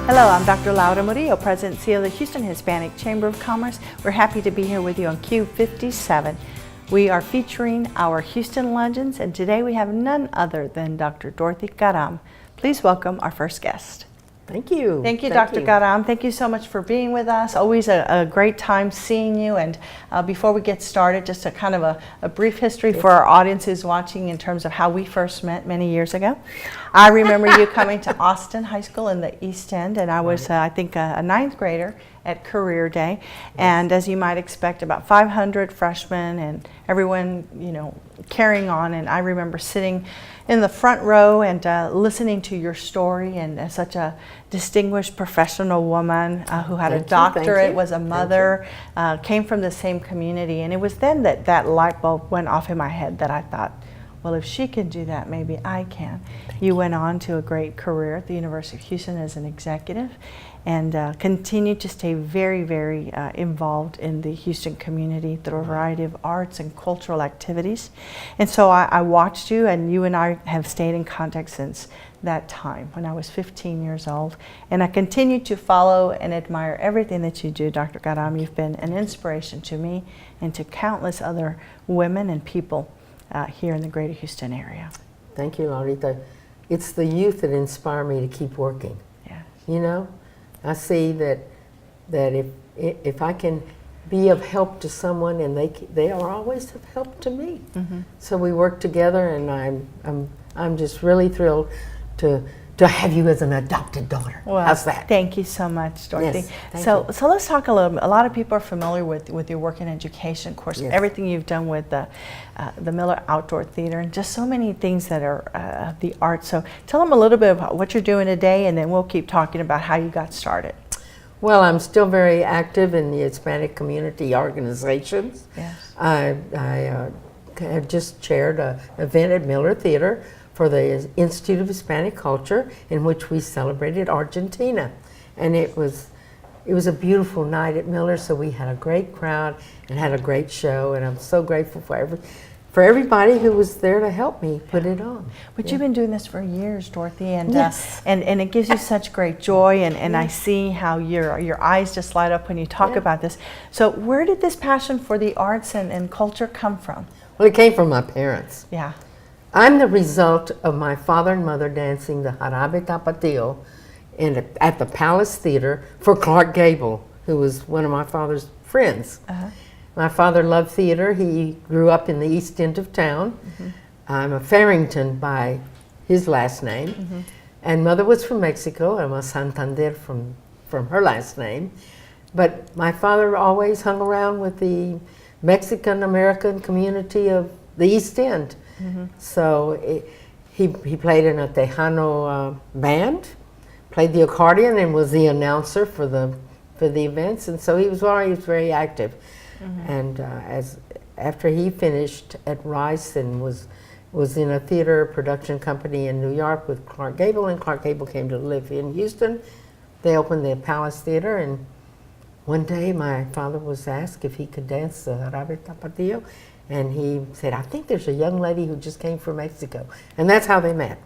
Hello, I'm Dr. Laura Murillo, President and CEO of the Houston Hispanic Chamber of Commerce. We're happy to be here with you on KUBE 57. We are featuring our Houston legends, and today we have none other than Dr. Dorothy Caram. Please welcome our first guest. Thank you. Thank you, Dr. Caram. Thank you so much for being with us. Always a great time seeing you. And before we get started, just a kind of a brief history for our audiences watching in terms of how we first met many years ago. I remember you coming to Austin High School in the East End, and I was, I think, a ninth grader at Career Day. And as you might expect, about 500 freshmen and everyone, you know, carrying on. And I remember sitting in the front row and listening to your story, and such a distinguished professional woman who had a doctorate, was a mother, came from the same community. And it was then that that light bulb went off in my head that I thought, well, if she can do that, maybe I can. You went on to a great career at the University of Houston as an executive, and continued to stay very, very involved in the Houston community through a variety of arts and cultural activities. And so I watched you, and you and I have stayed in contact since that time when I was 15 years old. And I continue to follow and admire everything that you do, Dr. Caram. You've been an inspiration to me and to countless other women and people here in the greater Houston area. Thank you, Laurita. It's the youth that inspire me to keep working. Yes. You know, I see that if I can be of help to someone, and they are always of help to me. Mm-hmm. So we work together, and I'm just really thrilled to have you as an adopted daughter. Well, how's that? Thank you so much, Dorothy. Yes, so let's talk a little bit. A lot of people are familiar with your work in education, of course, everything you've done with the Miller Outdoor Theater, and just so many things that are the arts. So tell them a little bit about what you're doing today, and then we'll keep talking about how you got started. Well, I'm still very active in the Hispanic community organizations. Yes. I have just chaired an event at Miller Theater for the Institute of Hispanic Culture, in which we celebrated Argentina. And it was a beautiful night at Miller, so we had a great crowd and had a great show, and I'm so grateful for everybody who was there to help me put it on. But you've been doing this for years, Dorothy, and and it gives you such great joy, and I see how your eyes just light up when you talk about this. So where did this passion for the arts and culture come from? Well, it came from my parents. Yeah. I'm the result of my father and mother dancing the Jarabe Tapatio at the Palace Theater for Clark Gable, who was one of my father's friends. Uh-huh. My father loved theater. He grew up in the East End of town. Mm-hmm. I'm a Farrington by his last name. Mm-hmm. And mother was from Mexico. I'm a Santander from her last name. But my father always hung around with the Mexican-American community of the East End. Mm-hmm. So he played in a Tejano band, played the accordion, and was the announcer for the events. And so he was very active. Mm-hmm. And after he finished at Rice and was in a theater production company in New York with Clark Gable, and Clark Gable came to live in Houston. They opened the Palace Theater, and one day my father was asked if he could dance the Jarabe Tapatio. And he said, I think there's a young lady who just came from Mexico. And that's how they met.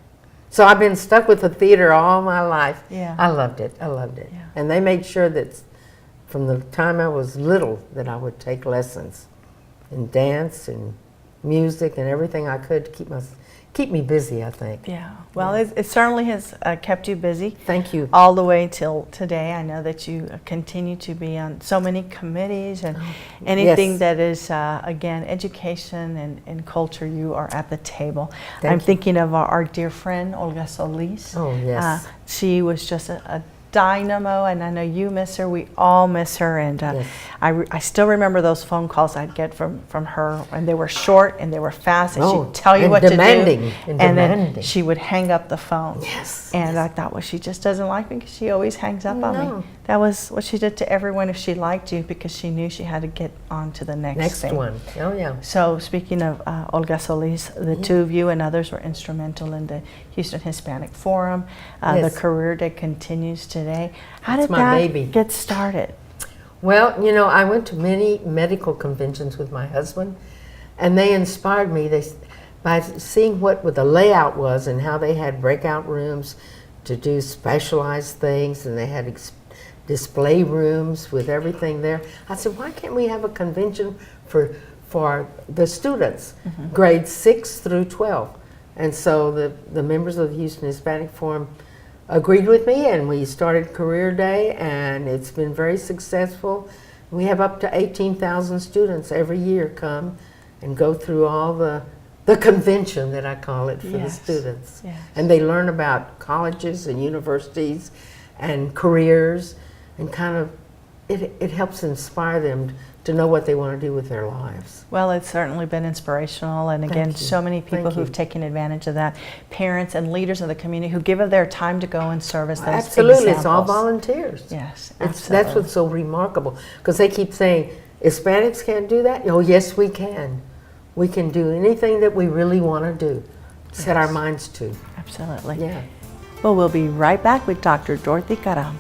So I've been stuck with the theater all my life. Yeah. I loved it. Yeah. And they made sure that from the time I was little that I would take lessons in dance and music and everything I could to keep me busy, I think. Yeah. Well, it certainly has kept you busy. Thank you. All the way till today. I know that you continue to be on so many committees, and anything that is, again, education and culture, you are at the table. I'm thinking of our dear friend, Olga Solis. Oh, yes. She was just a dynamo, and I know you miss her. We all miss her, and I still remember those phone calls I'd get from her, and they were short and they were fast, and she'd tell you what to do, and then she would hang up the phone. Yes. And I thought, well, she just doesn't like me because she always hangs up on me. That was what she did to everyone if she liked you, because she knew she had to get on to the next thing. One. Oh, yeah. So speaking of Olga Solis, the two of you and others were instrumental in the Houston Hispanic Forum. The career that continues today. How did that get started? Well, you know, I went to many medical conventions with my husband, and they inspired me by seeing what the layout was and how they had breakout rooms to do specialized things, and they had display rooms with everything there. I said, why can't we have a convention for the students, grades 6 through 12? And so the members of the Houston Hispanic Forum agreed with me, and we started Career Day, and it's been very successful. We have up to 18,000 students every year come and go through all the convention, that I call it, for the students. Yes. And they learn about colleges and universities and careers, and kind of it helps inspire them to know what they want to do with their lives. Well, it's certainly been inspirational, and again, so many people who've taken advantage of that. Parents and leaders of the community who give of their time to go and serve as those Absolutely, examples. it's all volunteers. Yes, That's what's so remarkable, because they keep saying, Hispanics can't do that? Oh, yes, we can. We can do anything that we really want to do, set our minds to. Absolutely. Yeah. Well, we'll be right back with Dr. Dorothy Caram.